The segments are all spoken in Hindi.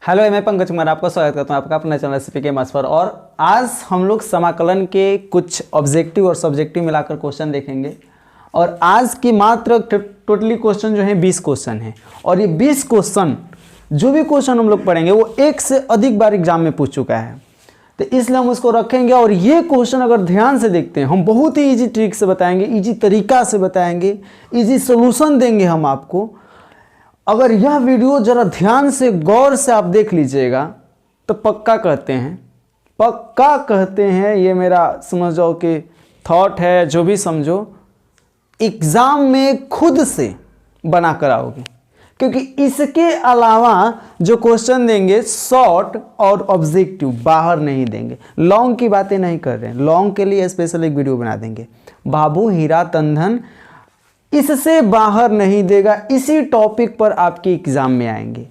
हेलो, मैं पंकज कुमार आपका स्वागत करता हूँ आपका अपना चैनल रेसिपी के मास पर। और आज हम लोग समाकलन के कुछ ऑब्जेक्टिव और सब्जेक्टिव मिलाकर क्वेश्चन देखेंगे। और आज की मात्र टोटली क्वेश्चन जो है 20 क्वेश्चन है। और ये 20 क्वेश्चन जो भी क्वेश्चन हम लोग पढ़ेंगे वो एक से अधिक बार एग्जाम में पूछ चुका है, तो इसलिए हम उसको रखेंगे। और ये क्वेश्चन अगर ध्यान से देखते हैं, हम बहुत ही ईजी ट्रिक से बताएंगे, ईजी तरीका से बताएंगे, ईजी सोल्यूशन देंगे हम आपको। अगर यह वीडियो जरा ध्यान से गौर से आप देख लीजिएगा तो पक्का कहते हैं ये मेरा समझ जाओ कि थॉट है, जो भी समझो, एग्जाम में खुद से बना कर आओगे। क्योंकि इसके अलावा जो क्वेश्चन देंगे शॉर्ट और ऑब्जेक्टिव बाहर नहीं देंगे। लॉन्ग की बातें नहीं कर रहे हैं, लॉन्ग के लिए स्पेशल एक वीडियो बना देंगे। बाबू हीरा तंधन इससे बाहर नहीं देगा, इसी टॉपिक पर आपके एग्जाम में आएंगे।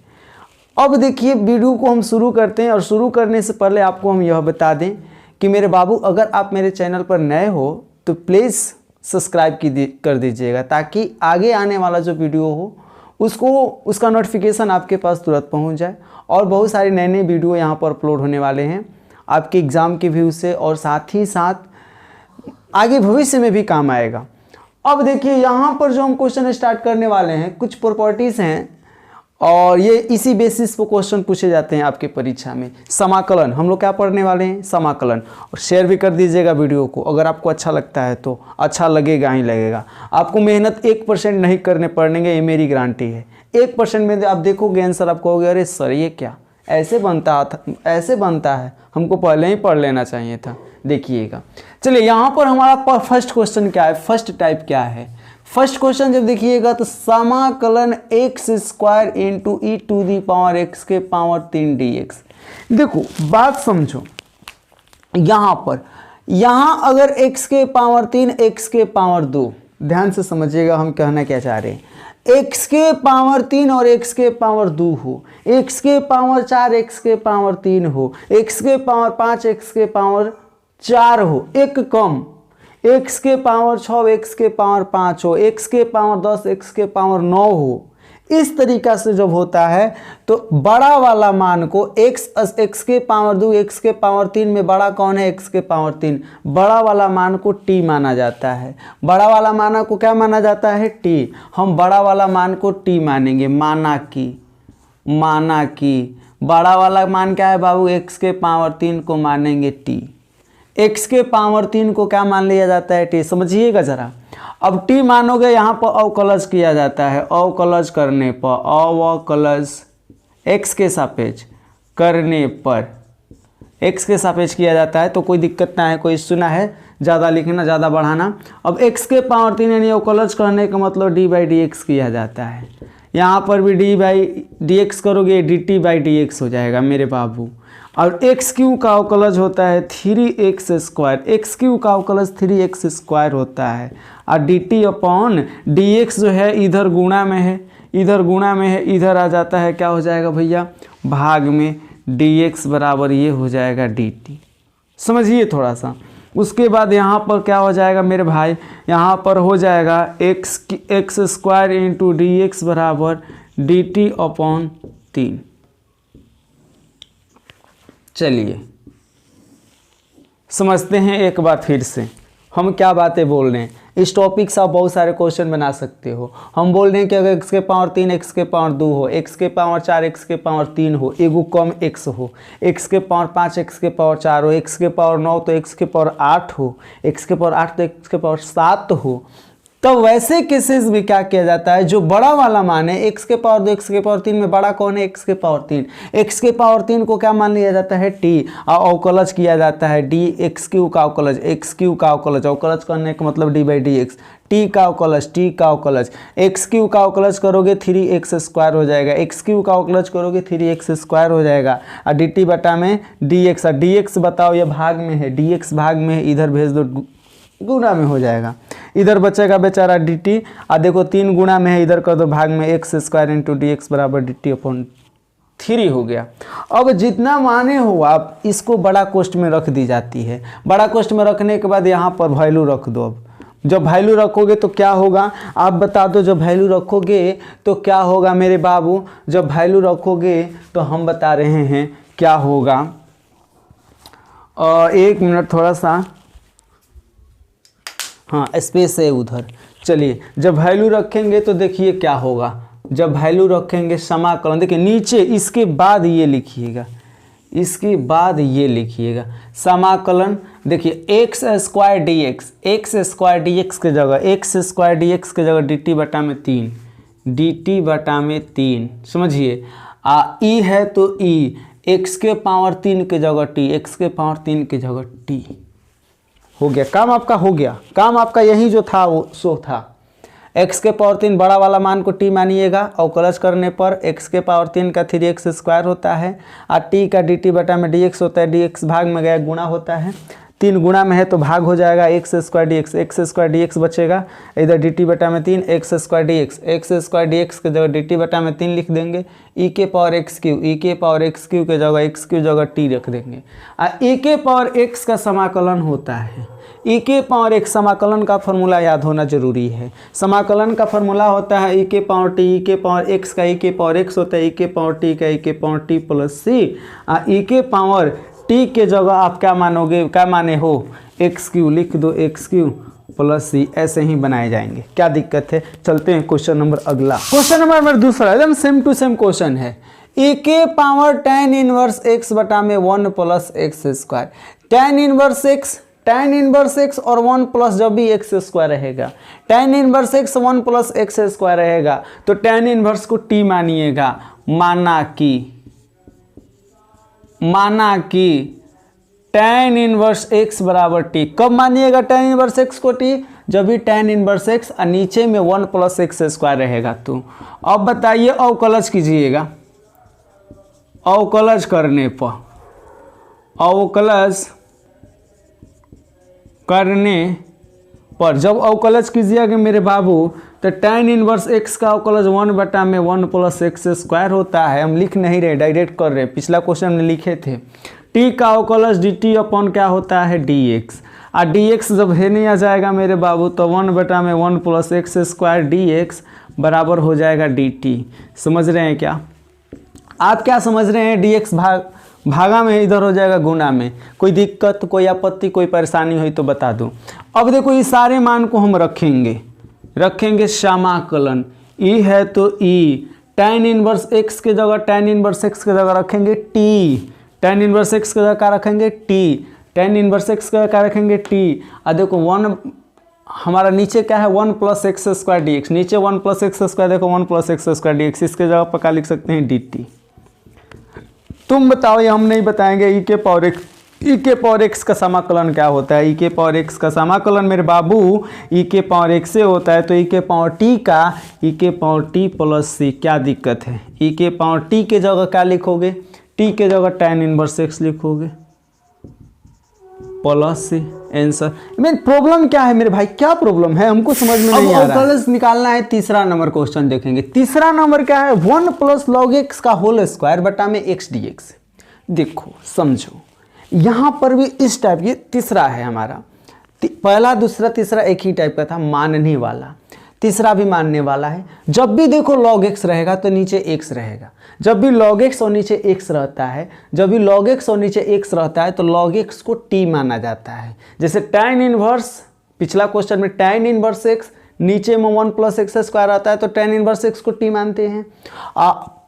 अब देखिए वीडियो को हम शुरू करते हैं। और शुरू करने से पहले आपको हम यह बता दें कि मेरे बाबू, अगर आप मेरे चैनल पर नए हो तो प्लीज़ सब्सक्राइब कर दीजिएगा, ताकि आगे आने वाला जो वीडियो हो उसका नोटिफिकेशन आपके पास तुरंत पहुंच जाए। और बहुत सारे नए नए वीडियो यहाँ पर अपलोड होने वाले हैं आपके एग्ज़ाम के व्यू से, और साथ ही साथ आगे भविष्य में भी काम आएगा। अब देखिए यहाँ पर जो हम क्वेश्चन स्टार्ट करने वाले हैं, कुछ प्रॉपर्टीज़ हैं और ये इसी बेसिस पर क्वेश्चन पूछे जाते हैं आपके परीक्षा में। समाकलन हम लोग क्या पढ़ने वाले हैं, समाकलन। और शेयर भी कर दीजिएगा वीडियो को, अगर आपको अच्छा लगता है तो। अच्छा लगेगा ही लगेगा, आपको मेहनत 1% नहीं करने पड़ेंगे, ये मेरी गारंटी है। 1% में आप देखोगे आंसर, आप कहोगे अरे सर ये क्या ऐसे बनता है, हमको पहले ही पढ़ लेना चाहिए था। देखिएगा, चलिए यहाँ पर हमारा फर्स्ट क्वेश्चन क्या है, फर्स्ट टाइप क्या है। फर्स्ट क्वेश्चन जब देखिएगा तो समाकलन x square into e to the power x के पावर 3 dx। देखो बात समझो, यहाँ अगर x के पावर 3 x के पावर 2, ध्यान से समझिएगा हम कहना क्या चाह रहे हैं। x के पावर 3 और x के पावर 2 हो, x के पावर 4 x के पावर 3 हो, x के पावर 5 x के पावर 4 हो, एक कम x के पावर 6 x के पावर 5 हो, x के पावर 10 x के पावर 9 हो। इस तरीका से जब होता है तो बड़ा वाला मान को x के पावर 2 x के पावर 3 में बड़ा कौन है, x के पावर 3, बड़ा वाला मान को t माना जाता है। बड़ा वाला मान को क्या माना जाता है, t। हम बड़ा वाला मान को t मानेंगे, माना कि बड़ा वाला मान क्या है बाबू, x के पावर 3 को मानेंगे t। x के पावर 3 को क्या मान लिया जाता है, t। समझिएगा जरा। अब t मानोगे, यहाँ पर अवकलज किया जाता है। अवकलज करने पर, अवकलज x के सापेक्ष करने पर x के सापेक्ष किया जाता है, तो कोई दिक्कत ना है, कोई इश्यू ना है ज़्यादा लिखना ज़्यादा बढ़ाना। अब x के पावर 3 यानी अवकलज करने का मतलब d/dx किया जाता है। यहाँ पर भी d/dx करोगे, dt/dx हो जाएगा मेरे बाबू। और एक्स क्यू का अवकलज होता है 3x स्क्वायर, एक्स क्यू का अवकलज 3x स्क्वायर होता है। और dt/dx जो है इधर गुणा में है, इधर आ जाता है, क्या हो जाएगा भैया, भाग में। dx बराबर ये हो जाएगा dt। समझिए थोड़ा सा। उसके बाद यहाँ पर क्या हो जाएगा मेरे भाई, यहाँ पर हो जाएगा x स्क्वायर इंटू dx बराबर dt/3। चलिए समझते हैं एक बार फिर से हम क्या बातें बोल रहे हैं। इस टॉपिक से आप बहुत सारे क्वेश्चन बना सकते हो। हम बोल रहे हैं कि अगर x के पावर 3 x के पावर 2 हो, x के पावर 4 x के पावर 3 हो, एगो कम x हो, x के पावर 5 x के पावर 4 हो, x के पावर 9 तो x के पावर 8 हो, x के पावर 8 तो x के पावर 7 हो। तो वैसे केसेस में क्या किया जाता है, जो बड़ा वाला मान है x के पावर 2 x के पावर 3 में बड़ा कौन है, x के पावर 3। x के पावर 3 को क्या मान लिया जाता है, t। और अवकलज किया जाता है dx³ का अवकलज, x³ का अवकलज, अवकलज करने का मतलब d/dx। t का अवकलज x³ का अवकलज करोगे 3x स्क्वायर हो जाएगा, x³ का अवकलज करोगे 3x स्क्वायर हो जाएगा। और dt बटा में dx, और dx बताओ ये भाग में है, dx भाग में है, इधर भेज दो गुणा में हो जाएगा, इधर बचेगा बेचारा dt। और देखो 3 गुणा में है, इधर कर दो भाग में, x स्क्वायर इंटू dx बराबर dt/3 हो गया। अब जितना माने हो आप इसको बड़ा कोष्ठ में रख दी जाती है। बड़ा कोष्ठ में रखने के बाद यहाँ पर वैल्यू रख दो। अब जब वैल्यू रखोगे तो क्या होगा, आप बता दो। जब वैल्यू रखोगे तो क्या होगा मेरे बाबू, जब वैल्यू रखोगे तो हम बता रहे हैं क्या होगा। एक मिनट थोड़ा सा, हाँ स्पेस है उधर। चलिए जब वैल्यू रखेंगे तो देखिए क्या होगा। जब वैल्यू रखेंगे समाकलन, देखिए नीचे इसके बाद ये लिखिएगा, इसके बाद ये लिखिएगा समाकलन। देखिए x square D x, x square D x के जगह एक्स स्क्वायर डी एक्स के जगह डी टी बटा में 3, डी टी बटा में 3, समझिए। ई है तो ई, एक्स के पावर 3 के जगह टी, एक्स के पावर 3 के जगह टी। हो गया काम आपका, हो गया काम आपका। यही जो था वो सो था। x के पावर 3 बड़ा वाला मान को t मानिएगा, अवकलज करने पर x के पावर 3 का 3x स्क्वायर होता है और t का dt बटा में dx होता है। dx भाग में गया गुणा होता है, 3 गुणा में है तो भाग हो जाएगा x square dx, x square dx बचेगा। इधर dt बटा में 3, x square dx, x square dx के जगह dt बटा में 3 लिख देंगे। e के पावर x क्यू, e के पावर x क्यू के जगह x क्यू जगह t रख देंगे। e के पावर x का समाकलन होता है, e के पावर x समाकलन का फॉर्मूला याद होना जरूरी है। समाकलन का फॉर्मूला होता है e के पावर t, e के पावर x का e के पावर x होता है e के पावर t का e के power t plus c। e के पावर t के जगह आप क्या मानोगे, क्या माने हो, एक्स क्यू लिख दो, एक्स क्यू प्लस सी, ऐसे ही बनाए जाएंगे। क्या दिक्कत है, चलते हैं क्वेश्चन नंबर अगला। क्वेश्चन नंबर दूसरा एकदम सेम टू सेम क्वेश्चन है। e के पावर tan इनवर्स x बटा में 1 plus x square. tan inverse x और 1 प्लस जब भी एक्स स्क्वायर रहेगा, tan inverse x 1 plus x square रहेगा तो tan इनवर्स को t मानिएगा। माना कि tan इनवर्स x बराबर t। कब मानिएगा tan इनवर्स x को t, जब भी tan इनवर्स x और नीचे में 1 प्लस एक्स स्क्वायर रहेगा। तो अब बताइए अवकलज कीजिएगा, अवकलज करने पर, अवकलज करने पर जब अवकलज कीजिएगा मेरे बाबू तो tan इनवर्स x का अवकलज 1 बटा में 1 प्लस एक्स स्क्वायर होता है। हम लिख नहीं रहे, डायरेक्ट कर रहे, पिछला क्वेश्चन में लिखे थे। t का अवकलज dt अपॉन क्या होता है dx, और dx जब है नहीं आ जाएगा मेरे बाबू तो 1 बटा में 1 प्लस एक्स स्क्वायर dx बराबर हो जाएगा dt। समझ रहे हैं क्या आप, क्या समझ रहे हैं। dx भागा में इधर हो जाएगा गुना में। कोई दिक्कत, कोई आपत्ति, कोई परेशानी हुई तो बता दो। अब देखो ये सारे मान को हम रखेंगे समाकलन। e है तो e, tan इनवर्स x के जगह tan इनवर्स x के जगह रखेंगे t, tan इनवर्स x के जगह क्या रखेंगे t, tan इनवर्स x के जगह क्या रखेंगे t। और देखो 1 हमारा नीचे क्या है 1 plus x square D x, नीचे 1 प्लस एक्स स्क्वायर, देखो 1 plus x square D x, इसके जगह पर क्या लिख सकते हैं dt। तुम बताओ, ये हम नहीं बताएंगे। e के पावर x का समाकलन क्या होता है। e के पावर x का समाकलन मेरे बाबू e के पावर x से होता है, तो e के पावर t का e के पावर t प्लस c। क्या दिक्कत है, e के पावर t के जगह क्या लिखोगे, t के जगह tan इनवर्स x लिखोगे plus c। Answer main problem क्या है मेरे भाई, क्या प्रॉब्लम है हमको समझ में नहीं आ रहा है। निकालना है तीसरा नंबर क्वेश्चन देखेंगे। तीसरा नंबर क्या है, 1 प्लस लॉग एक्स का होल स्क्वायर बटा में एक्स डी एक्स। देखो समझो, यहाँ पर भी इस टाइप की तीसरा है हमारा। पहला दूसरा तीसरा एक ही टाइप का था, मानने वाला। तीसरा भी मानने वाला है। जब भी देखो log x रहेगा तो नीचे x रहेगा। जब भी log x और नीचे x रहता है, जब भी log x और नीचे x रहता है तो log x को t माना जाता है। जैसे tan इनवर्स, पिछला क्वेश्चन में tan इनवर्स x नीचे में 1 प्लस एक्स स्क्वायर आता है तो tan इनवर्स x को t मानते हैं।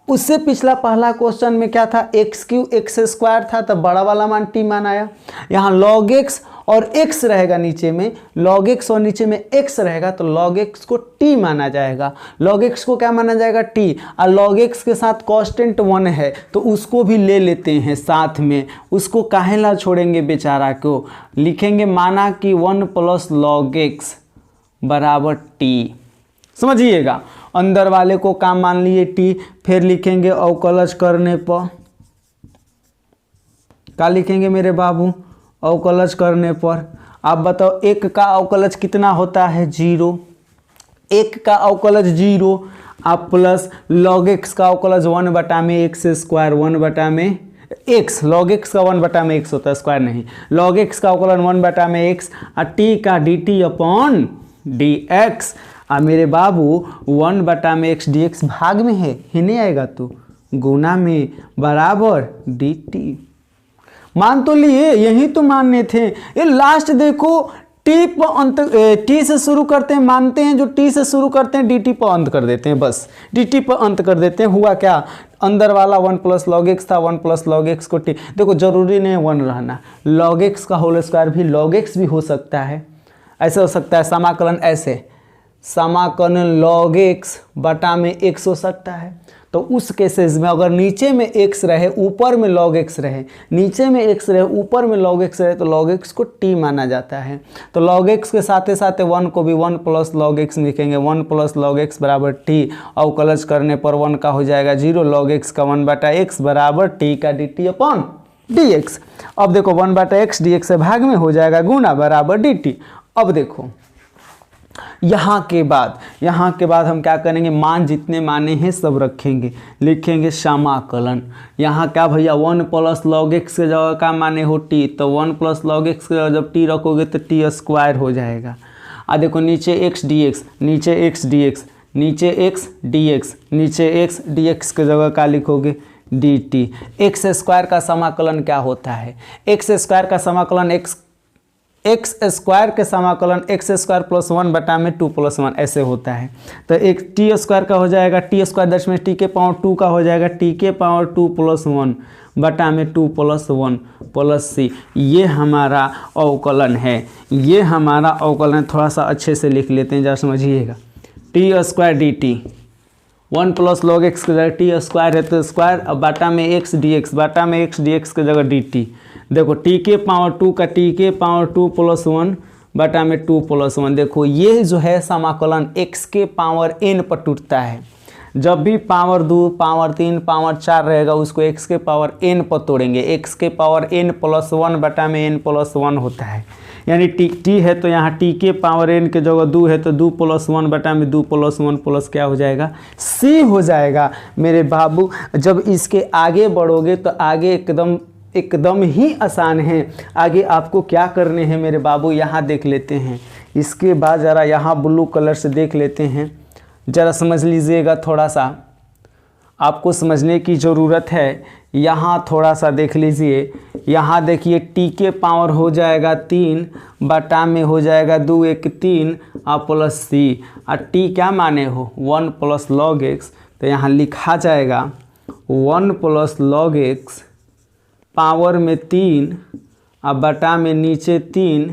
उससे पिछला पहला क्वेश्चन में क्या था, एक्स क्यू एक्स स्क्वायर था, तब बड़ा वाला मान t मानाया। यहाँ log x और x रहेगा नीचे में, log x और नीचे में x रहेगा तो log x को t माना जाएगा। log x को क्या माना जाएगा, t। और log x के साथ कांस्टेंट 1 है तो उसको भी ले लेते हैं साथ में, उसको काहे ला छोड़ेंगे बेचारा को। लिखेंगे माना कि 1 प्लस log x बराबर t। समझिएगा, अंदर वाले को काम मान लिए t। फिर लिखेंगे अवकलज करने पर, क्या लिखेंगे मेरे बाबू, अवकलज करने पर। आप बताओ 1 का अवकलज कितना होता है, 0। 1 का अवकलज 0। आप प्लस log x का अवकलज 1 बटा में एक्स स्क्वायर, 1 बटा में x, log x का 1 बटा में x होता है, स्क्वायर नहीं। log x का अवकलन 1 बटा में x और t का dt अपॉन डी एक्स। और मेरे बाबू 1/x dx भाग में है, ही नहीं आएगा तो गुना में बराबर dt। मान तो लिए, यही तो मानने थे। ये लास्ट देखो टी पर अंत, टी से शुरू करते हैं, मानते हैं जो टी से शुरू करते हैं dt पर अंत कर देते हैं, बस dt पर अंत कर देते हैं। हुआ क्या, अंदर वाला 1 + log x था, 1 + log x को t, देखो जरूरी नहीं 1 रहना, log x का होल स्क्वायर भी log x भी हो सकता है। ऐसे हो सकता है समाकलन, ऐसे समाकलन log x बटा में x हो सकता है। तो उस केसेस में अगर नीचे में x रहे ऊपर में log x रहे, नीचे में x रहे ऊपर में log x रहे, तो log x को t माना जाता है। तो log x के साथ साथ 1 को भी 1 + log x लिखेंगे, 1 + log x बराबर t। अवकलज करने पर 1 का हो जाएगा 0, log x का 1/x बराबर t का dt/dx। अब देखो 1/x dx से भाग में हो जाएगा गुना बराबर dt। अब देखो यहाँ के बाद हम क्या करेंगे, मान जितने माने हैं सब रखेंगे, लिखेंगे समाकलन। यहाँ क्या भैया 1 + log x के जगह का माने हो t, तो 1 + log x के जगह जब t रखोगे तो t² हो जाएगा। देखो नीचे x dx, नीचे x dx, नीचे x dx, नीचे x dx के जगह का लिखोगे dt। x² का समाकलन क्या होता है, x² का समाकलन x² के समाकलन x² + 1 बटा में 2 + 1 ऐसे होता है। तो एक t² का हो जाएगा, t² दशमलव t के पावर 2 का हो जाएगा t के पावर 2 + 1 बटा में 2 + 1 + c। ये हमारा अवकलन है, ये हमारा अवकलन। थोड़ा सा अच्छे से लिख लेते हैं, जरा समझिएगा। t² dt 1 + log x के जगह t² है तो स्क्वायर, अब बटा में x dx, बटा में x dx के जगह dt। देखो t के पावर 2 का t के पावर 2 + 1 बटा में 2 + 1। देखो ये जो है समाकलन x के पावर n पर टूटता है। जब भी पावर 2, पावर 3, पावर 4 रहेगा उसको x के पावर n पर तोड़ेंगे। x के पावर n + 1 बटा में n + 1 होता है, यानी t है तो यहाँ t के पावर n के जगह 2 है तो 2 + 1 बटा में 2 + 1 प्लस क्या हो जाएगा, c हो जाएगा। मेरे बाबू जब इसके आगे बढ़ोगे तो आगे एकदम ही आसान है। आगे आपको क्या करने हैं मेरे बाबू, यहाँ देख लेते हैं। इसके बाद ज़रा यहाँ ब्लू कलर से देख लेते हैं, ज़रा समझ लीजिएगा। थोड़ा सा आपको समझने की ज़रूरत है। यहाँ थोड़ा सा देख लीजिए, यहाँ देखिए t के पावर हो जाएगा 3 बटा में हो जाएगा 2 × 1 = 3 प्लस c। और t क्या माने हो 1 + log x, तो यहाँ लिखा जाएगा 1 + log x पावर में 3 और बटा में नीचे 3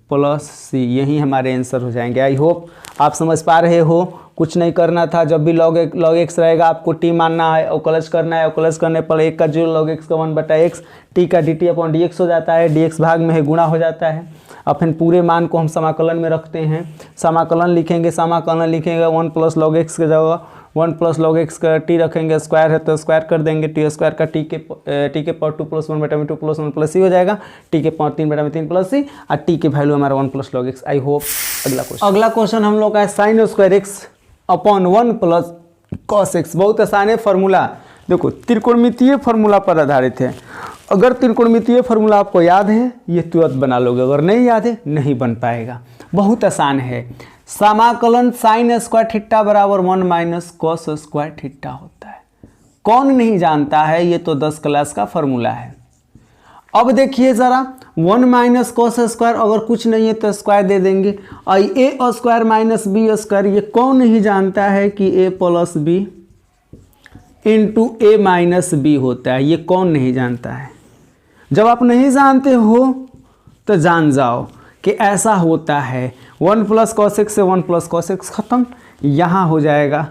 प्लस c। यही हमारे आंसर हो जाएंगे। आई होप आप समझ पा रहे हो। कुछ नहीं करना था, जब भी log x रहेगा आपको t मानना है, अवकलज करना है। अवकलज करने पर 1 का 0, log x का 1/x, t का dt/dx हो जाता है, dx भाग में है गुणा हो जाता है। अब फिर पूरे मान को हम समाकलन में रखते हैं। समाकलन लिखेंगे 1 + log x के जगह 1 + log x का t रखेंगे, स्क्वायर है तो स्क्वायर कर देंगे। t² का t के पावर 2 + 1 बटा में 2 + 1 प्लस c हो जाएगा। t के पावर 3 बटा में 3 प्लस c, और t के वैल्यू हमारा 1 + log x। आई होप अगला क्वेश्चन हम लोग का है sin² x upon 1 + cos x। बहुत आसान है फार्मूला। देखो त्रिकोणमितीय फार्मूला पर आधारित है। अगर त्रिकोणमितीय फार्मूला आपको याद है ये तुरंत बना लोगे, अगर नहीं याद है नहीं बन पाएगा। बहुत आसान है। समाकलन sin² थीटा बराबर 1 - cos² थीटा होता है। कौन नहीं जानता है, ये तो 10 क्लास का फार्मूला है। अब देखिए ज़रा 1 - cos², अगर कुछ नहीं है तो स्क्वायर दे देंगे। और a² - b², ये कौन नहीं जानता है कि a + b × a - b होता है। ये कौन नहीं जानता है। जब आप नहीं जानते हो तो जान जाओ कि ऐसा होता है। 1 + cos x से 1 + cos x खत्म। यहाँ हो जाएगा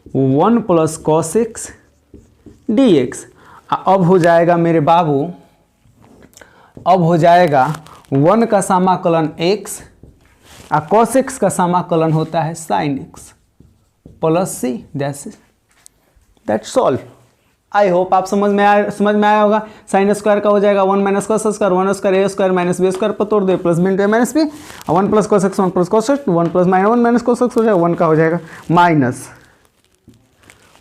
1 + cos x dx। अब हो जाएगा मेरे बाबू, अब हो जाएगा 1 का समाकलन x और cos x का समाकलन होता है sin x plus c। That's all. I hope आप समझ में आया होगा। sin² का हो जाएगा 1 - cos², 1² a² - b² पर तोड़ दे plus b × a - b। 1 + cos x 1 + cos x, 1 + cos x हो जाएगा, 1 का हो जाएगा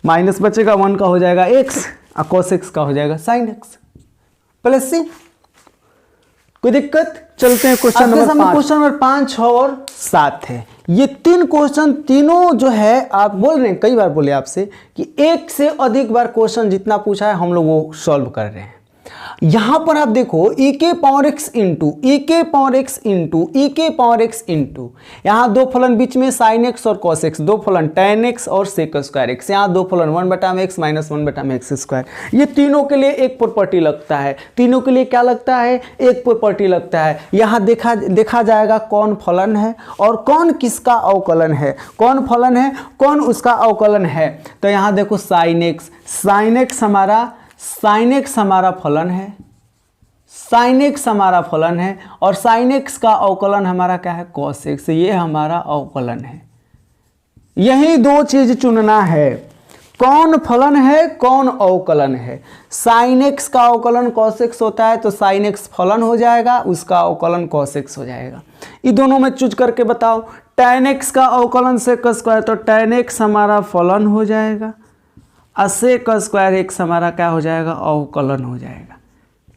माइनस बचेगा, 1 का हो जाएगा x और cos x का हो जाएगा sin x प्लस c। कोई दिक्कत? चलते हैं क्वेश्चन नंबर 5। क्वेश्चन नंबर 5, 6 और 7 है। ये 3 क्वेश्चन तीनों जो है, आप बोल रहे हैं, कई बार बोले आपसे कि एक से अधिक बार क्वेश्चन जितना पूछा है हम लोग वो सॉल्व कर रहे हैं। यहां पर आप देखो e के पावर x इंटू ई के पावर x इंटू ई के पावर x इंटू, यहाँ दो फलन बीच में sin x और cos x, दो फलन tan x और sec स्क्वायर x, यहाँ दो फलन 1/x माइनस 1/x स्क्वायर। ये तीनों के लिए एक प्रॉपर्टी लगता है। तीनों के लिए क्या लगता है? एक प्रॉपर्टी लगता है। यहाँ देखा जाएगा कौन फलन है और कौन किसका अवकलन है, कौन फलन है कौन उसका अवकलन है। तो यहाँ देखो sin x हमारा फलन है, sin x हमारा फलन है और sin x का अवकलन हमारा क्या है? cos x। ये हमारा अवकलन है। यही दो चीज चुनना है, कौन फलन है कौन अवकलन है। sin x का अवकलन cos x होता है तो sin x फलन हो जाएगा, उसका अवकलन cos x हो जाएगा। ये दोनों में चूज करके बताओ। tan x का अवकलन sec स्क्वायर, तो tan x हमारा फलन हो जाएगा, sec स्क्वायर x हमारा क्या हो जाएगा? अवकलन हो जाएगा।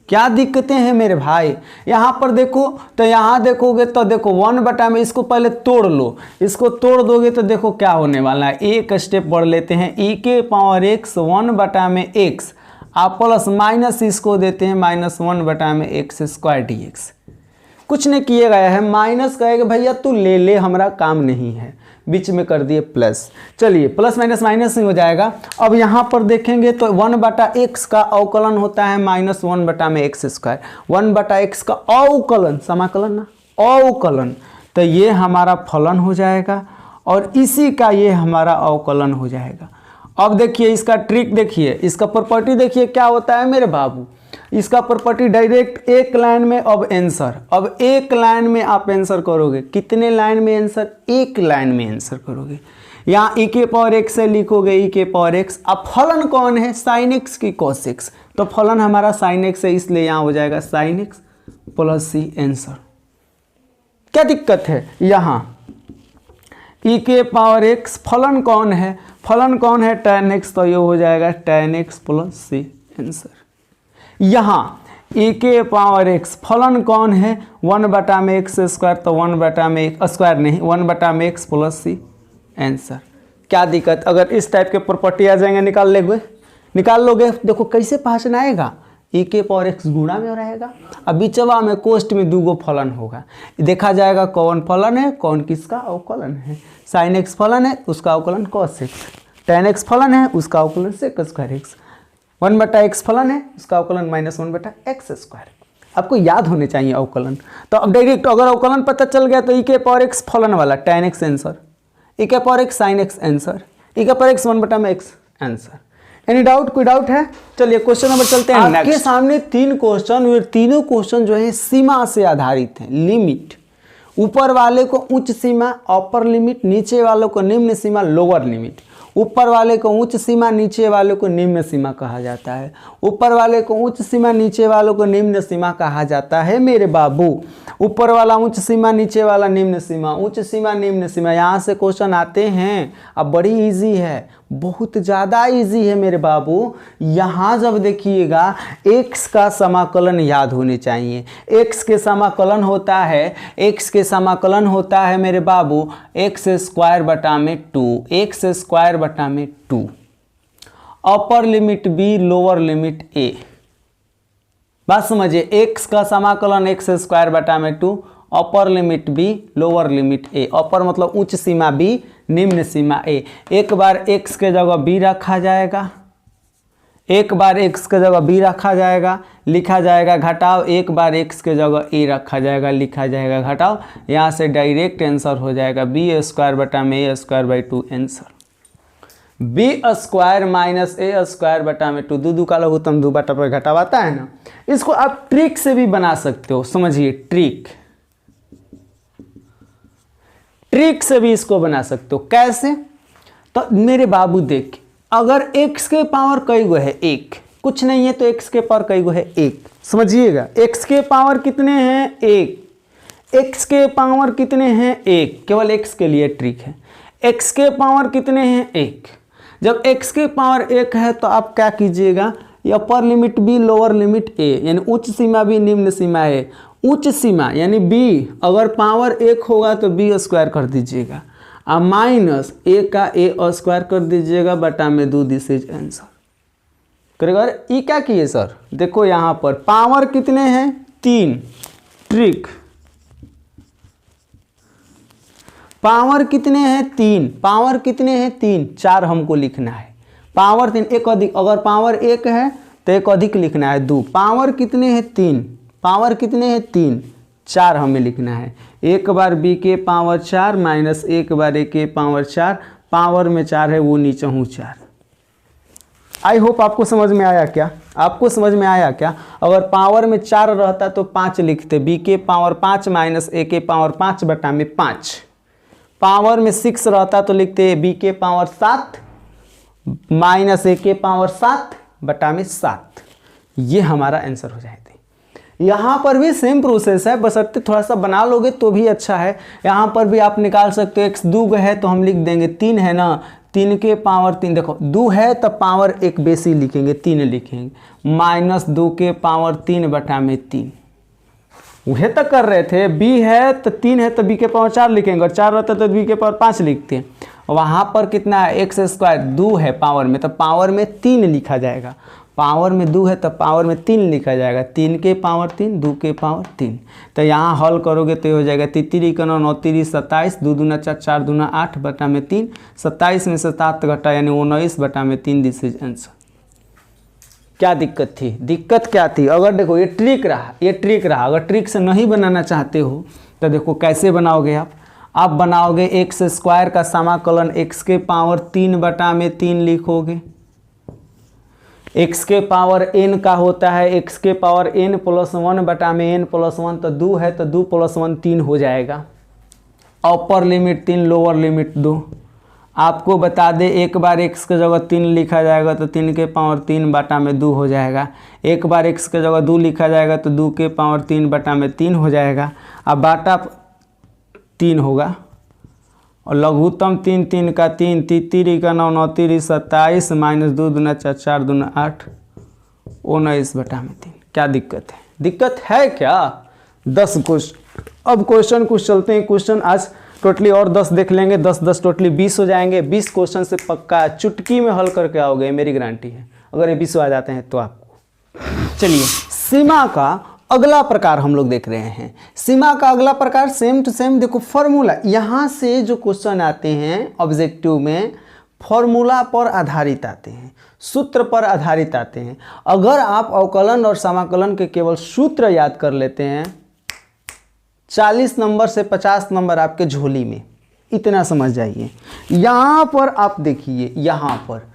क्या दिक्कतें हैं मेरे भाई? यहाँ पर देखो, तो यहाँ देखोगे तो देखो 1/, में इसको पहले तोड़ लो, इसको तोड़ दोगे तो देखो क्या होने वाला है। एक स्टेप बढ़ लेते हैं, e के पावर x 1/x, आप प्लस माइनस इसको देते हैं -1/x स्क्वायर dx। कुछ नहीं किए गया है, माइनस कहेगा भैया तू ले ले, हमारा काम नहीं है, बीच में कर दिए प्लस। चलिए प्लस माइनस माइनस ही हो जाएगा। अब यहाँ पर देखेंगे तो 1/x का अवकलन होता है -1/x स्क्वायर, 1/x का अवकलन, समाकलन ना, अवकलन, तो ये हमारा फलन हो जाएगा और इसी का ये हमारा अवकलन हो जाएगा। अब देखिए इसका ट्रिक देखिए, इसका प्रॉपर्टी देखिए क्या होता है मेरे बाबू। इसका प्रॉपर्टी डायरेक्ट एक लाइन में अब आंसर, अब एक लाइन में आप आंसर करोगे। कितने लाइन में आंसर? एक लाइन में आंसर करोगे। यहाँ e के पावर x से लिखोगे e के पावर x। अब फलन कौन है? sin x की cos x, तो फलन हमारा sin x है, इसलिए यहाँ हो जाएगा sin x plus c answer. क्या दिक्कत है? यहाँ e के पावर x फलन कौन है? फलन कौन है? tan x, तो ये हो जाएगा tan x plus c answer. यहाँ e के पावर x फलन कौन है? 1/x स्क्वायर, तो 1/x स्क्वायर नहीं, 1/x प्लस c आंसर। क्या दिक्कत? अगर इस टाइप के प्रॉपर्टी आ जाएंगे निकाल लोगे। देखो कैसे पहचान आएगा, e के पावर x गुणा में रहेगा, अब बीचवा में कोष्ट में दूगो फलन होगा। देखा जाएगा कौन फलन है कौन किसका अवकलन है। sin x फलन है, उसका अवकलन cos x, tan x फलन है, उसका अवकलन sec स्क्वायर x, 1/x फलन है, उसका अवकलन -1/x स्क्वायर। आपको याद होने चाहिए अवकलन। तो अब डायरेक्ट अगर अवकलन पता चल गया तो e के पावर x फलन वाला tan x आंसर, e के power x sin x answer, e के power x 1/x answer. Any doubt? कोई डाउट है? चलिए क्वेश्चन नंबर चलते हैं। आपके सामने 3 क्वेश्चन, और तीनों क्वेश्चन जो है सीमा से आधारित हैं, लिमिट। ऊपर वाले को उच्च सीमा अपर लिमिट, नीचे वालों को निम्न सीमा लोअर लिमिट। ऊपर वाले को उच्च सीमा, नीचे वालों को निम्न सीमा कहा जाता है। ऊपर वाले को उच्च सीमा, नीचे वालों को निम्न सीमा कहा जाता है मेरे बाबू। ऊपर वाला उच्च सीमा, नीचे वाला निम्न सीमा, उच्च सीमा निम्न सीमा, यहाँ से क्वेश्चन आते हैं। अब बड़ी इजी है, बहुत ज़्यादा इजी है मेरे बाबू। यहाँ जब देखिएगा x का समाकलन याद होने चाहिए। x के समाकलन होता है, x के समाकलन होता है मेरे बाबू x स्क्वायर बटा में 2, x स्क्वायर बटा में 2, upper limit b lower limit a। बात समझिए, x का समाकलन x स्क्वायर बटा में 2, upper limit b lower limit a। अपर मतलब उच्च सीमा b, निम्न सीमा a। एक बार x के जगह b रखा जाएगा, एक बार x के जगह b रखा जाएगा, लिखा जाएगा घटाओ, एक बार x के जगह a रखा जाएगा, लिखा जाएगा घटाओ। यहाँ से डायरेक्ट आंसर हो जाएगा b स्क्वायर बटा में a square by 2 answer. b square minus a square बटा में 2, दो का लघुत्तम 2 बटा पर घटावाता है ना। इसको आप ट्रिक से भी बना सकते हो, समझिए ट्रिक से भी इसको बना सकते हो। कैसे? तो मेरे बाबू देख, अगर x के पावर कई गो है? 1, कुछ नहीं है तो x के पावर कई गो है? 1। समझिएगा, x के पावर कितने हैं? 1। x के पावर कितने हैं? 1। केवल x के लिए ट्रिक है। x के पावर कितने हैं? 1। जब x के पावर 1 है तो आप क्या कीजिएगा, ये upper limit B lower limit A, यानी उच्च सीमा बी निम्न सीमा ए। उच्च सीमा यानी बी अगर पावर 1 होगा तो बी स्क्वायर कर दीजिएगा, और माइनस ए का ए स्क्वायर कर दीजिएगा बटा में 2, दिस इज आंसर। करेगा ये क्या किए सर, देखो यहाँ पर पावर कितने हैं 3, ट्रिक पावर कितने हैं 3, पावर कितने हैं 3, 4 हमको लिखना है। पावर 3 एक अधिक, अगर पावर 1 है तो एक अधिक लिखना है 2। पावर कितने हैं 3, पावर कितने हैं 3, 4 हमें लिखना है। एक बार बी के पावर 4 माइनस एक बार ए के पावर 4, पावर में 4 है वो नीचे हूँ 4। आई होप आपको समझ में आया क्या, आपको समझ में आया क्या। अगर पावर में 4 रहता तो 5 लिखते, बी के पावर 5 माइनस ए के पावर 5 बटा में 5। पावर में 6 रहता तो लिखते बी के पावर 7 माइनस ए के पावर 7 बटा में 7। ये हमारा आंसर हो जाए। यहाँ पर भी सेम प्रोसेस है, बशर्ते थोड़ा सा बना लोगे तो भी अच्छा है। यहाँ पर भी आप निकाल सकते हो, x 2 है तो हम लिख देंगे 3 है ना, 3 के पावर 3, देखो 2 है तो पावर 1 बेसी लिखेंगे 3 लिखेंगे, माइनस 2 के पावर 3 बटा में 3। वह तक कर रहे थे, b है तो 3 है तो b के पावर 4 लिखेंगे, और 4 रहता तो b के पावर 5 लिखते हैं। वहाँ पर कितना है एक्स स्क्वायर, 2 है पावर में तो पावर में 3 लिखा जाएगा, पावर में 2 है तो पावर में 3 लिखा जाएगा, 3 के पावर 3 2 के पावर 3। तो यहाँ हल करोगे तो ये हो जाएगा 3 का 9 9 3 27, 2 दूना 4 4 दूना 8 बटा में 3, 27 में से 7 घटा यानी 19 बटा में 3, दिस इज आंसर। क्या दिक्कत थी, दिक्कत क्या थी। अगर देखो ये ट्रिक रहा, ये ट्रिक रहा, अगर ट्रिक से नहीं बनाना चाहते हो तो देखो कैसे बनाओगे आप बनाओगे एक्स स्क्वायर का समाकलन x के पावर 3 बटा में 3 लिखोगे। x के पावर n का होता है x के पावर n प्लस 1 बटा में n प्लस 1, तो 2 है तो 2 प्लस 1 3 हो जाएगा। Upper limit 3 lower limit 2। आपको बता दे एक बार x के जगह 3 लिखा जाएगा तो 3 के पावर 3 बटा में 2 हो जाएगा। एक बार x के जगह 2 लिखा जाएगा तो 2 के पावर 3 बटा में 3 हो जाएगा। अब बाटा 3 होगा और लघुत्तम 3 3 का 3, 3 का 9 9 3 27 माइनस 2 दूना 4 4 दूना 8 19 बटा में 3। क्या दिक्कत है, दिक्कत है क्या। 10 क्वेश्चन, अब क्वेश्चन कुछ चलते हैं। क्वेश्चन आज टोटली और 10 देख लेंगे, 10 10 टोटली 20 हो जाएंगे। 20 क्वेश्चन से पक्का चुटकी में हल करके आओगे, मेरी गारंटी है। अगर ये 20 आ जाते हैं तो आपको। चलिए सीमा का अगला प्रकार हम लोग देख रहे हैं। सीमा का अगला प्रकार सेम टू सेम, देखो फॉर्मूला, यहाँ से जो क्वेश्चन आते हैं ऑब्जेक्टिव में फॉर्मूला पर आधारित आते हैं, सूत्र पर आधारित आते हैं। अगर आप अवकलन और समाकलन के केवल सूत्र याद कर लेते हैं 40 नंबर से 50 नंबर आपके झोली में, इतना समझ जाइए। यहाँ पर आप देखिए, यहाँ पर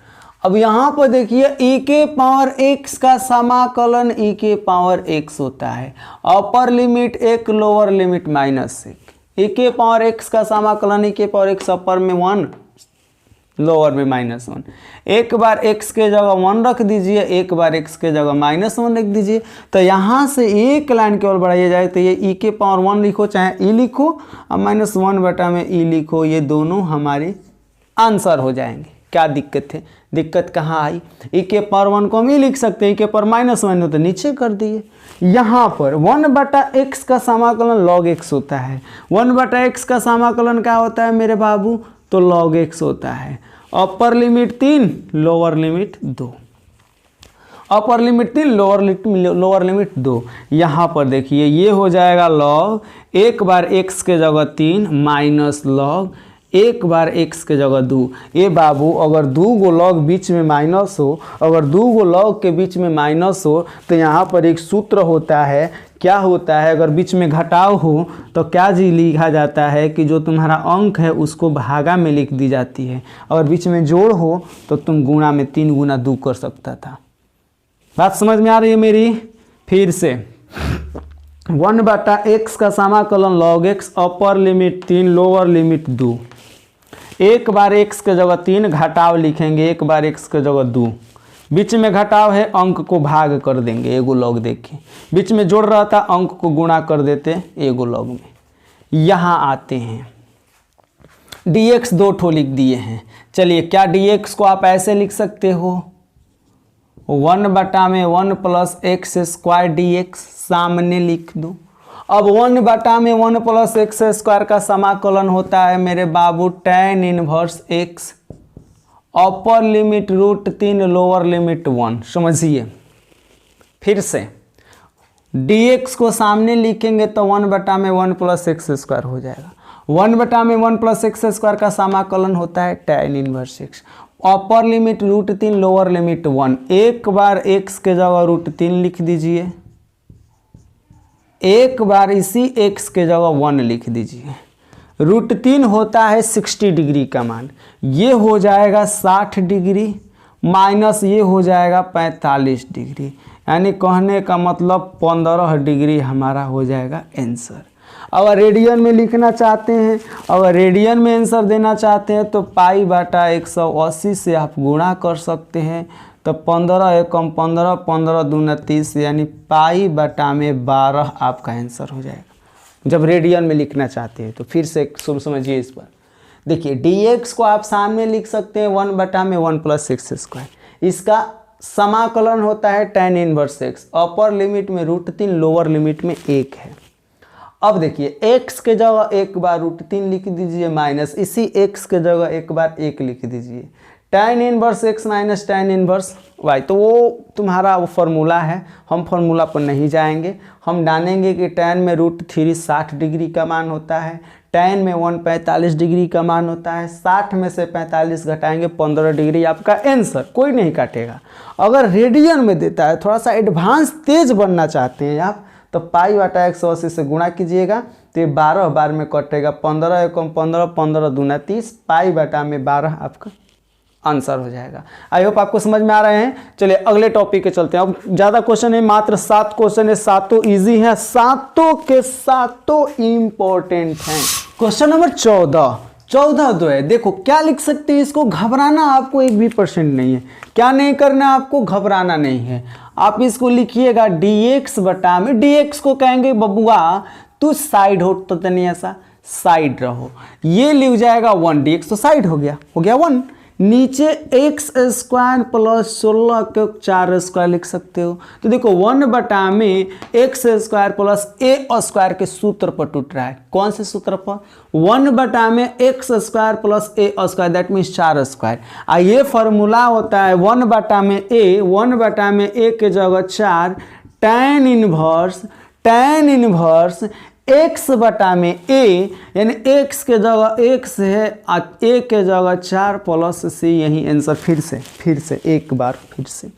अब यहाँ पर देखिए e के पावर x का समाकलन e के पावर x होता है। Upper limit 1 lower limit -1। e के पावर x का समाकलन e के पावर x अपर में 1 लोअर में -1। एक बार x के जगह 1 रख दीजिए, एक बार x के जगह -1 रख दीजिए। तो यहाँ से एक लाइन केवल बढ़ाइए जाए तो ये e के पावर 1 लिखो चाहे e लिखो और -1 बटा में e लिखो, ये दोनों हमारे आंसर हो जाएंगे। क्या दिक्कत है, दिक्कत कहाँ आई। e के पावर 1 को हम e लिख सकते हैं, e के पावर -1 हो तो नीचे कर दिए। यहाँ पर 1 बटा x का समाकलन log x होता है। 1 बटा x का समाकलन क्या होता है मेरे बाबू, तो log x होता है। Upper limit 3 lower limit 2, upper limit 3 lower limit 2। यहाँ पर देखिए ये हो जाएगा log, एक बार x के जगह 3 माइनस log एक बार x के जगह 2। ये बाबू अगर 2 गो log बीच में माइनस हो, अगर 2 गो log के बीच में माइनस हो तो यहाँ पर एक सूत्र होता है। क्या होता है, अगर बीच में घटाव हो तो क्या जी लिखा जाता है कि जो तुम्हारा अंक है उसको भागा में लिख दी जाती है। अगर बीच में जोड़ हो तो तुम गुणा में 3 गुना 2 कर सकता था। बात समझ में आ रही है मेरी। फिर से 1 बटा x का समाकलन log x, upper limit 3 lower limit 2। एक बार x के जगह 3 घटाव लिखेंगे, एक बार x के जगह 2। बीच में घटाव है, अंक को भाग कर देंगे, एगो log देखिए। बीच में जोड़ रहा था, अंक को गुणा कर देते एगो log में। यहाँ आते हैं dx 2 ठो लिख दिए हैं। चलिए क्या dx को आप ऐसे लिख सकते हो, 1/1 plus x square D x सामने लिख दो। अब 1/1 प्लस एक्स स्क्वायर का समाकलन होता है मेरे बाबू tan inverse x, upper limit √3 lower limit 1। समझिए फिर से dx को सामने लिखेंगे तो 1/1 प्लस एक्स स्क्वायर हो जाएगा। 1/1 प्लस एक्स स्क्वायर का समाकलन होता है tan inverse x, upper limit √3 lower limit 1। एक बार x के जगह √3 लिख दीजिए, एक बार इसी x के जगह 1 लिख दीजिए। √3 होता है 60 डिग्री का मान, ये हो जाएगा 60 डिग्री माइनस ये हो जाएगा 45 डिग्री, यानी कहने का मतलब 15 डिग्री हमारा हो जाएगा आंसर। अगर रेडियन में लिखना चाहते हैं, अगर रेडियन में आंसर देना चाहते हैं तो π/180 से आप गुणा कर सकते हैं, तो 15 एकम 15, 15 दूना 30, यानी π/12 आपका आंसर हो जाएगा जब रेडियन में लिखना चाहते हैं। तो फिर से समझिए इस पर, देखिए dx को आप सामने लिख सकते हैं 1/1 प्लस एक्स स्क्वायर, इसका समाकलन होता है tan inverse x, upper limit में √3 लोअर लिमिट में 1 है। अब देखिए x के जगह एक बार √3 लिख दीजिए माइनस इसी x के जगह एक बार 1 लिख दीजिए, tan inverse x minus tan inverse y। तो वो तुम्हारा वो फार्मूला है, हम फार्मूला पर नहीं जाएंगे, हम जानेंगे कि tan में √3 60 डिग्री का मान होता है, tan में 1 45 डिग्री का मान होता है, 60 में से 45 घटाएंगे 15 डिग्री आपका आंसर, कोई नहीं काटेगा। अगर रेडियन में देता है, थोड़ा सा एडवांस तेज बनना चाहते हैं आप, तो π/180 से गुणा कीजिएगा तो ये 12 बार में कटेगा, 15 एकम 15, 15 दूना 30, π/12 आपका आंसर हो जाएगा। आई होप आपको समझ में आ रहे हैं। चलिए अगले टॉपिक के चलते हैं। अब ज़्यादा क्वेश्चन है, मात्र 7 क्वेश्चन है, सातों इजी हैं, सातों के सातों इम्पोर्टेंट हैं। क्वेश्चन नंबर 14 तो है, देखो क्या लिख सकते हैं इसको, घबराना आपको 1 भी % नहीं है, क्या नहीं करना आपको, घबराना नहीं है। आप इसको लिखिएगा dx/में, dx को कहेंगे बबुआ तू साइड हो, तो नहीं ऐसा साइड रहो, ये लिख जाएगा 1, dx तो साइड हो गया 1, नीचे एक्स स्क्वायर प्लस 16 के 4 स्क्वायर लिख सकते हो। तो देखो 1/में X square plus A square के सूत्र पर टूट रहा है, कौन से सूत्र पर, 1/में X square plus A square, that means 4 square. ये फार्मूला होता है 1/में ए के जगह 4 tan इनवर्स x/में a, यानी x के जगह x है, a के जगह 4 प्लस c, यही आंसर। फिर से एक बार फिर से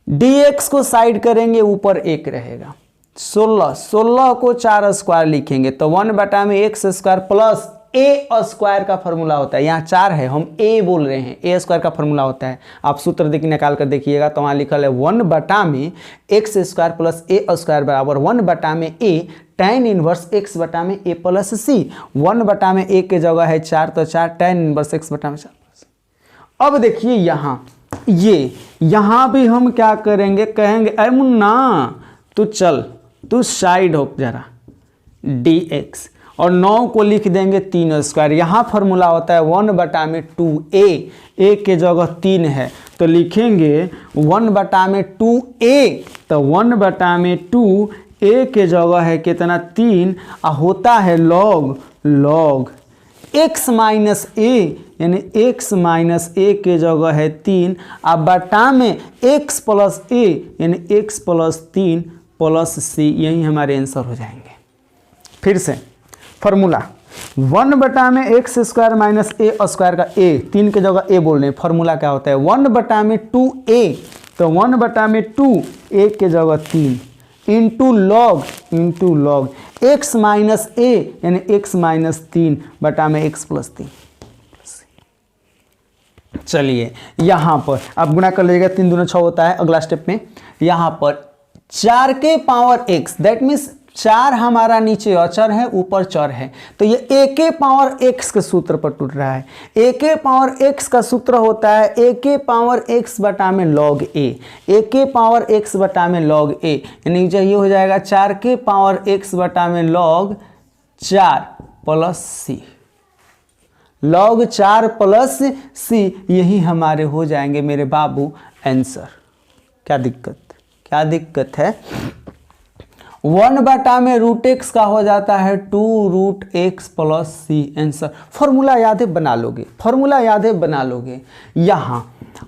dx को साइड करेंगे, ऊपर 1 रहेगा, 16 को 4 स्क्वायर लिखेंगे तो 1/में X square plus A square का फॉर्मूला होता है, यहाँ 4 है हम a बोल रहे हैं, ए स्क्वायर का फॉर्मूला होता है। आप सूत्र देखिए निकाल कर देखिएगा तो वहाँ लिखल है 1/में X square plus A square बराबर 1/में a tan इनवर्स x/में a प्लस c। 1/में a के जगह है 4 तो 4 tan इनवर्स x/में 4। अब देखिए यहाँ भी हम क्या करेंगे, कहेंगे अरे मुन्ना तू चल, तू साइड हो जरा, dx और 9 को लिख देंगे 3 स्क्वायर। यहाँ फार्मूला होता है 1/में 2a, a के जगह 3 है तो लिखेंगे 1/में 2a, तो 1/में 2a के जगह है कितना 3, होता है log x माइनस a, यानी x माइनस a के जगह है 3, अब बटा में x प्लस a, यानी x प्लस 3 प्लस c, यही हमारे आंसर हो जाएंगे। फिर से फॉर्मूला 1/में एक्स स्क्वायर माइनस ए स्क्वायर का a, 3 के जगह a बोल रहे हैं, फॉर्मूला क्या होता है 1/में 2a, तो 1/में 2a के जगह 3 into log x minus a, यानी x माइनस 3/में x प्लस 3। चलिए यहाँ पर आप गुणा कर लीजिएगा, 3 दूना 6 होता है। अगला स्टेप में यहाँ पर 4 के पावर x, दैट मीन्स 4 हमारा नीचे अचर है, ऊपर चर है, तो ये a के पावर x के सूत्र पर टूट रहा है। a के पावर x का सूत्र होता है a के पावर x/में log a, a के पावर x/में log a, यानी ये हो जाएगा 4 के पावर x/में log 4 plus c, log 4 plus c, यही हमारे हो जाएंगे मेरे बाबू आंसर। क्या दिक्कत है? 1 में रूट एक्स का हो जाता है 2√x प्लस सी। आंसर फॉर्मूला याद है बना लोगे। यहाँ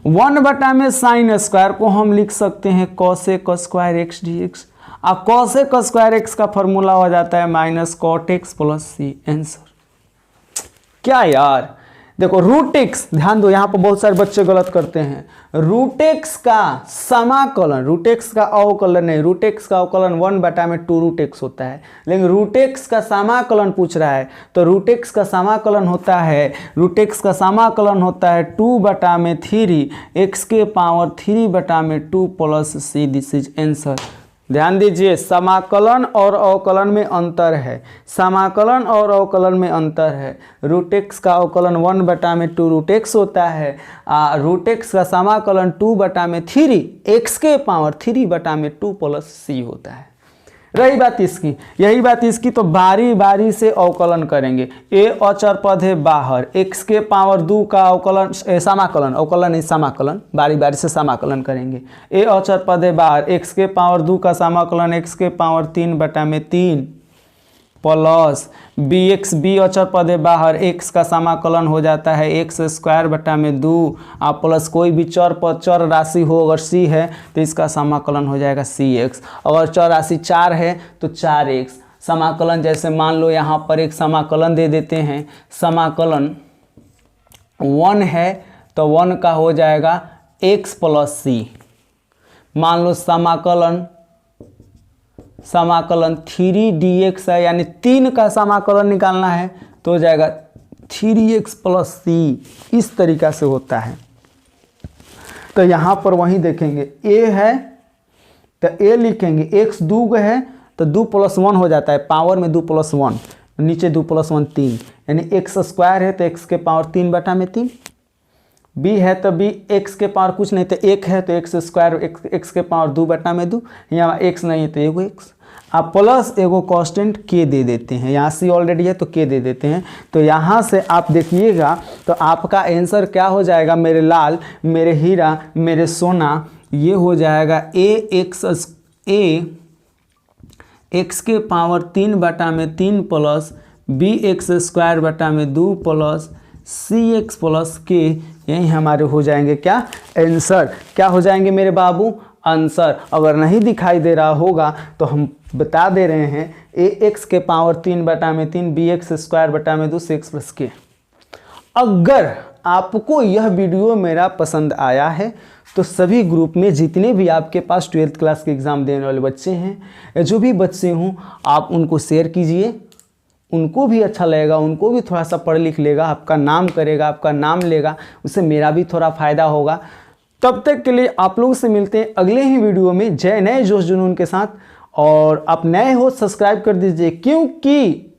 1 में साइन स्क्वायर को हम लिख सकते हैं cosec स्क्वायर एक्स dx। अब cosec स्क्वायर एक्स का फॉर्मूला हो जाता है -cot x प्लस सी। आंसर क्या यार, देखो रूट एक्स, ध्यान दो, यहाँ पर बहुत सारे बच्चे गलत करते हैं। रूट एक्स का समाकलन, रूट एक्स का अवकलन नहीं, रूट एक्स का अवकलन 1 में 2√x होता है, लेकिन रूट एक्स का समाकलन पूछ रहा है तो रूट एक्स का समाकलन होता है 2 में 3 x के पावर 3 में 2 plus C. This is answer. ध्यान दीजिए, समाकलन और अवकलन में अंतर है। रूट एक्स का अवकलन 1 में 2√x होता है, रूट एक्स का समाकलन 2 में 3 x के पावर 3 में 2 प्लस सी होता है। रही बात इसकी, यही बात इसकी, तो बारी बारी से अवकलन करेंगे। ए अचर पद है बाहर, x के पावर 2 का अवकलन समाकलन बारी बारी से समाकलन करेंगे। ए अचर पद है बाहर, x के पावर 2 का समाकलन x के पावर 3 में 3 प्लस बी अचर पद है बाहर, x का समाकलन हो जाता है x स्क्वायर में 2 आप प्लस कोई भी चर राशि हो, अगर c है तो इसका समाकलन हो जाएगा cx, अगर चर राशि 4 है तो 4x। समाकलन जैसे मान लो यहाँ पर एक समाकलन दे देते हैं, समाकलन 1 है तो 1 का हो जाएगा x प्लस c। मान लो समाकलन 3dx है, यानी 3 का समाकलन निकालना है तो हो जाएगा 3x प्लस सी। इस तरीक़ा से होता है। तो यहाँ पर वहीं देखेंगे a है तो a लिखेंगे, x 2 है तो 2 + 1 हो जाता है, पावर में 2 + 1, नीचे 2 + 1 3, यानी x स्क्वायर है तो x के पावर 3 में 3। b है तो b x के पावर कुछ नहीं तो 1 है तो x स्क्वायर x के पावर 2 में 2, यहाँ x नहीं है तो एगो x, आप प्लस एगो कांस्टेंट k दे देते हैं, यहाँ c ऑलरेडी है तो k दे देते हैं। तो यहाँ से आप देखिएगा तो आपका आंसर क्या हो जाएगा, मेरे लाल, मेरे हीरा, मेरे सोना, ये हो जाएगा x के पावर 3 में 3 प्लस bx स्क्वायर में 2 प्लस cx प्लस k। यही हमारे हो जाएंगे क्या आंसर, क्या हो जाएंगे मेरे बाबू आंसर। अगर नहीं दिखाई दे रहा होगा तो हम बता दे रहे हैं ax के पावर 3 में 3 bx स्क्वायर में 2 cx प्लस k। अगर आपको यह वीडियो मेरा पसंद आया है तो सभी ग्रुप में जितने भी आपके पास 12th क्लास के एग्ज़ाम देने वाले बच्चे हैं, जो भी बच्चे हों, आप उनको शेयर कीजिए, उनको भी अच्छा लगेगा, उनको भी थोड़ा सा पढ़ लिख लेगा, आपका नाम करेगा, आपका नाम लेगा, उससे मेरा भी थोड़ा फ़ायदा होगा। तब तक के लिए आप लोगों से मिलते हैं अगले ही वीडियो में नए जोश जुनून के साथ। और आप नए हो सब्सक्राइब कर दीजिए,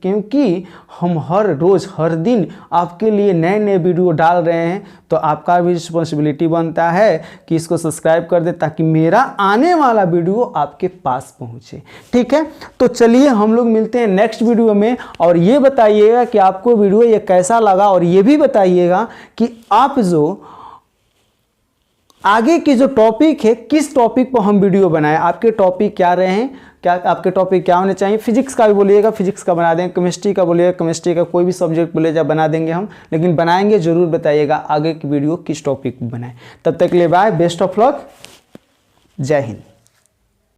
क्योंकि हम हर रोज़ हर दिन आपके लिए नए नए वीडियो डाल रहे हैं, तो आपका भी रिस्पॉन्सिबिलिटी बनता है कि इसको सब्सक्राइब कर दे ताकि मेरा आने वाला वीडियो आपके पास पहुंचे। ठीक है, तो चलिए हम लोग मिलते हैं नेक्स्ट वीडियो में। और ये बताइएगा कि आपको वीडियो ये कैसा लगा, और ये भी बताइएगा कि आप जो आगे की जो टॉपिक है, किस टॉपिक पर हम वीडियो बनाएं, आपके टॉपिक क्या रहे हैं, क्या आपके टॉपिक क्या होने चाहिए। फिजिक्स का भी बोलिएगा, फिजिक्स का बना देंगे, केमिस्ट्री का बोलिएगा, केमिस्ट्री का, कोई भी सब्जेक्ट बोलिएगा बना देंगे हम, लेकिन बनाएंगे ज़रूर, बताइएगा आगे की वीडियो किस टॉपिक पर बनाएं। तब तक के लिए बाय, बेस्ट ऑफ लक, जय हिंद।